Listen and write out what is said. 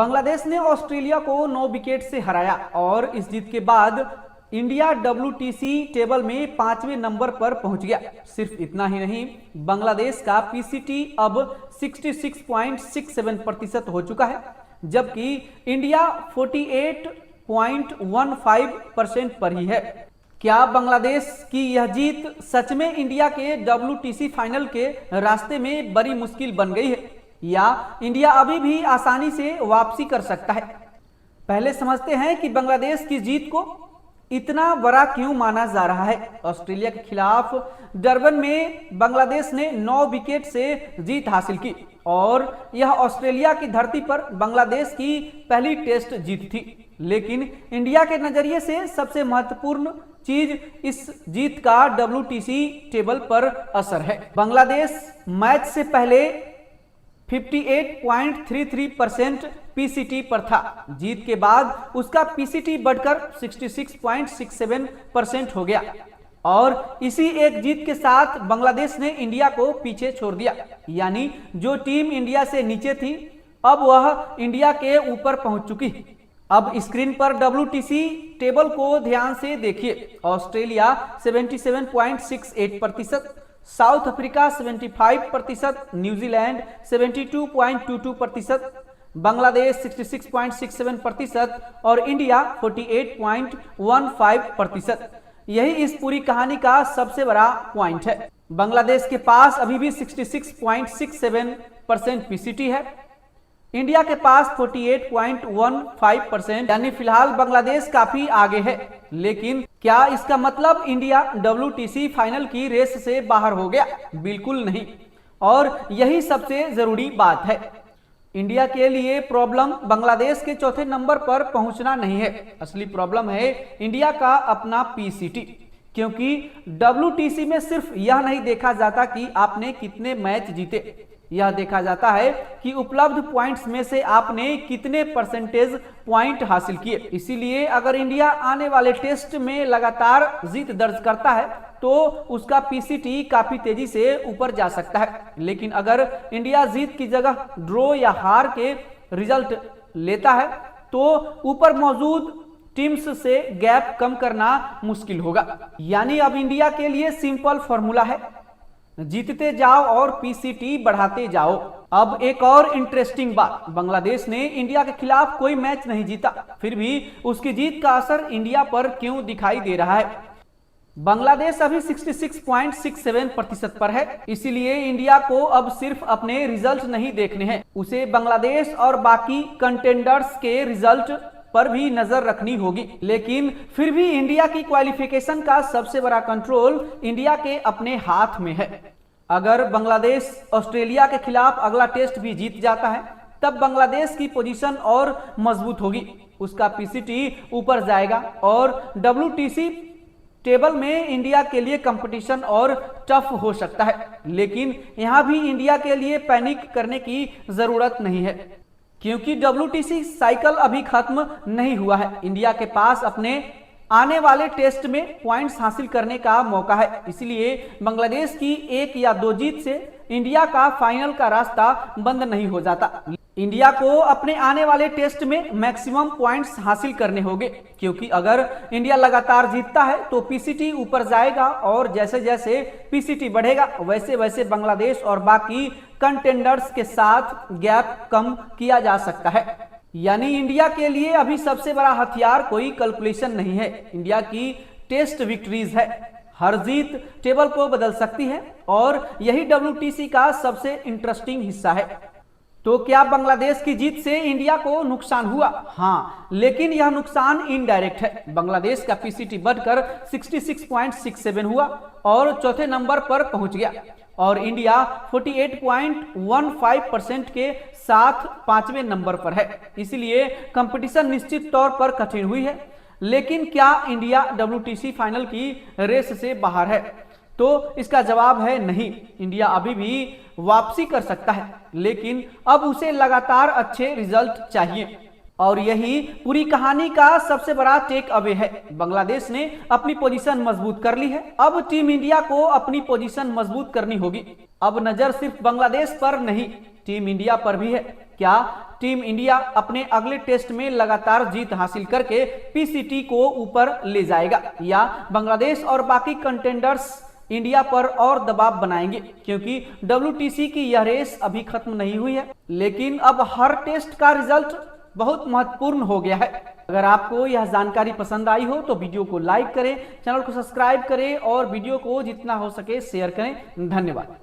बांग्लादेश ने ऑस्ट्रेलिया को 9 विकेट से हराया और इस जीत के बाद इंडिया WTC टेबल में 5वें नंबर पर पहुंच गया। सिर्फ इतना ही नहीं, बांग्लादेश का PCT अब 66.67% हो चुका है, जबकि इंडिया 48.15% पर ही है। क्या बांग्लादेश की यह जीत सच में इंडिया के WTC फाइनल के रास्ते में बड़ी मुश्किल बन गई है, या इंडिया अभी भी आसानी से वापसी कर सकता है? पहले समझते हैं कि बांग्लादेश की जीत को इतना बड़ा क्यों माना जा रहा है। ऑस्ट्रेलिया के खिलाफ डरबन में बांग्लादेश ने 9 विकेट से जीत हासिल की और यह ऑस्ट्रेलिया की धरती पर बांग्लादेश की पहली टेस्ट जीत थी। लेकिन इंडिया के नजरिए से सबसे महत्वपूर्ण चीज इस जीत का WTC टेबल पर असर है। बांग्लादेश मैच से पहले 58.33% PCT पर था। जीत के बाद उसका PCT बढ़कर 66.67% हो गया और इसी एक जीत के साथ बांग्लादेश ने इंडिया को पीछे छोड़ दिया। यानी जो टीम इंडिया से नीचे थी अब वह इंडिया के ऊपर पहुंच चुकी। अब स्क्रीन पर WTC टेबल को ध्यान से देखिए। Australia 77.68%, south Africa 75%, New Zealand 72.22%, Bangladesh 66.67% और इंडिया 48.15%। यही इस पूरी कहानी का सबसे बड़ा पॉइंट है। बांग्लादेश के पास अभी भी 66.67% PCT है, इंडिया के पास 48.15%, यानी फिलहाल बांग्लादेश काफी आगे है। लेकिन क्या इसका मतलब इंडिया WTC फाइनल की रेस से बाहर हो गया? बिल्कुल नहीं। और यही सबसे जरूरी बात है। इंडिया के लिए प्रॉब्लम बांग्लादेश के चौथे नंबर पर पहुंचना नहीं है, असली प्रॉब्लम है इंडिया का अपना PCT। क्योंकि WTC में सिर्फ यह नहीं देखा जाता कि आपने कितने मैच जीते, यह देखा जाता है कि उपलब्ध पॉइंट्स में से आपने कितने परसेंटेज पॉइंट हासिल किए। इसीलिए अगर इंडिया आने वाले टेस्ट में लगातार जीत दर्ज करता है तो उसका PCT काफी तेजी से ऊपर जा सकता है। लेकिन अगर इंडिया जीत की जगह ड्रॉ या हार के रिजल्ट लेता है तो ऊपर मौजूद टीम्स से गैप कम करना मुश्किल होगा। यानी अब इंडिया के लिए सिंपल फॉर्मूला है, जीतते जाओ और PCT बढ़ाते जाओ। अब एक और इंटरेस्टिंग बात, बांग्लादेश ने इंडिया के खिलाफ कोई मैच नहीं जीता, फिर भी उसकी जीत का असर इंडिया पर क्यों दिखाई दे रहा है? बांग्लादेश अभी 66.67% पर है, इसीलिए इंडिया को अब सिर्फ अपने रिजल्ट नहीं देखने हैं, उसे बांग्लादेश और बाकी कंटेंडर्स के रिजल्ट पर भी नजर रखनी होगी। लेकिन फिर भी इंडिया की क्वालिफिकेशन का सबसे बड़ा कंट्रोल इंडिया के अपने हाथ में है। अगर बांग्लादेश ऑस्ट्रेलिया के खिलाफ अगला टेस्ट भी जीत जाता है तब बांग्लादेश की पोजीशन और मजबूत होगी, उसका PCT ऊपर जाएगा और WTC टेबल में इंडिया के लिए कंपटीशन और टफ हो सकता है। लेकिन यहां भी इंडिया के लिए पैनिक करने की जरूरत नहीं है, क्योंकि WTC साइकिल अभी खत्म नहीं हुआ है। इंडिया के पास अपने आने वाले टेस्ट में पॉइंट्स हासिल करने का मौका है। इसलिए बांग्लादेश की 1 या 2 जीत से इंडिया का फाइनल का रास्ता बंद नहीं हो जाता। इंडिया को अपने आने वाले टेस्ट में मैक्सिमम पॉइंट्स हासिल करने होंगे, क्योंकि अगर इंडिया लगातार जीतता है तो PCT ऊपर जाएगा और जैसे जैसे PCT बढ़ेगा वैसे वैसे बांग्लादेश और बाकी कंटेंडर्स के साथ गैप कम किया जा सकता है। यानी इंडिया के लिए अभी सबसे बड़ा हथियार कोई कैलकुलेशन नहीं है, इंडिया की टेस्ट विक्ट्रीज है। हर जीत टेबल को बदल सकती है और यही WTC का सबसे इंटरेस्टिंग हिस्सा है। तो क्या बांग्लादेश की जीत से इंडिया को नुकसान हुआ? हाँ, लेकिन यह नुकसान इनडायरेक्ट है। बांग्लादेश का PCT बढ़कर 66.67 हुआ और चौथे नंबर पर पहुंच गया और इंडिया 48.15% के साथ 5वें नंबर पर है। इसलिए कंपटीशन निश्चित तौर पर कठिन हुई है। लेकिन क्या इंडिया WTC फाइनल की रेस से बाहर है? तो इसका जवाब है नहीं। इंडिया अभी भी वापसी कर सकता है, लेकिन अब उसे लगातार अच्छे रिजल्ट चाहिए और यही पूरी कहानी का सबसे बड़ा टेक अवे है। बांग्लादेश ने अपनी पोजीशन मजबूत कर ली है, अब टीम इंडिया को अपनी पोजीशन मजबूत करनी होगी। अब नजर सिर्फ बांग्लादेश पर नहीं, टीम इंडिया पर भी है क्या टीम इंडिया अपने अगले टेस्ट में लगातार जीत हासिल करके पीसीटी को ऊपर ले जाएगा, या बांग्लादेश और बाकी कंटेंडर्स इंडिया पर और दबाव बनाएंगे? क्योंकि WTC की यह रेस अभी खत्म नहीं हुई है, लेकिन अब हर टेस्ट का रिजल्ट बहुत महत्वपूर्ण हो गया है। अगर आपको यह जानकारी पसंद आई हो तो वीडियो को लाइक करें, चैनल को सब्सक्राइब करें और वीडियो को जितना हो सके शेयर करें। धन्यवाद।